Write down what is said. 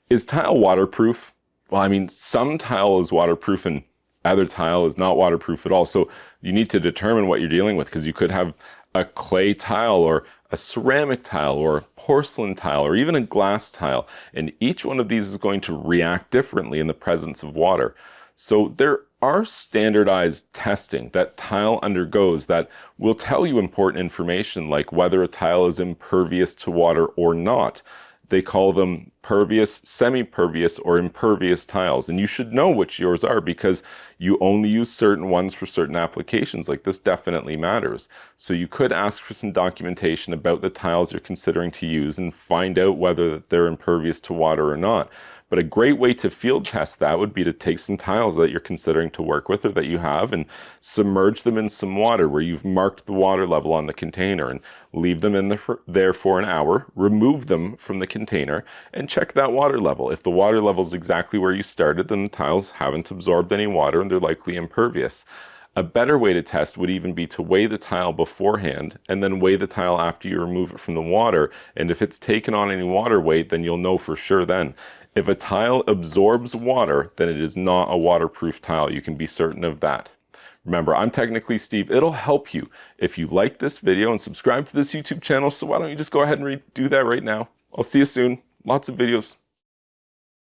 Is tile waterproof? Well, I mean, some tile is waterproof and other tile is not waterproof at all. So you need to determine what you're dealing with, because you could have a clay tile or a ceramic tile or a porcelain tile or even a glass tile. And each one of these is going to react differently in the presence of water. So there are standardized testing that tile undergoes that will tell you important information, like whether a tile is impervious to water or not. They call them pervious, semi-pervious, or impervious tiles. And you should know which yours are, because you only use certain ones for certain applications. Like, this definitely matters. So you could ask for some documentation about the tiles you're considering to use and find out whether they're impervious to water or not. But a great way to field test that would be to take some tiles that you're considering to work with or that you have and submerge them in some water where you've marked the water level on the container, and leave them in there for an hour, remove them from the container, and check that water level. If the water level is exactly where you started, then the tiles haven't absorbed any water and they're likely impervious. A better way to test would even be to weigh the tile beforehand and then weigh the tile after you remove it from the water. And if it's taken on any water weight, then you'll know for sure then. If a tile absorbs water, then it is not a waterproof tile. You can be certain of that. Remember, I'm Technically Steve. It'll help you if you like this video and subscribe to this YouTube channel. So why don't you just go ahead and do that right now? I'll see you soon. Lots of videos.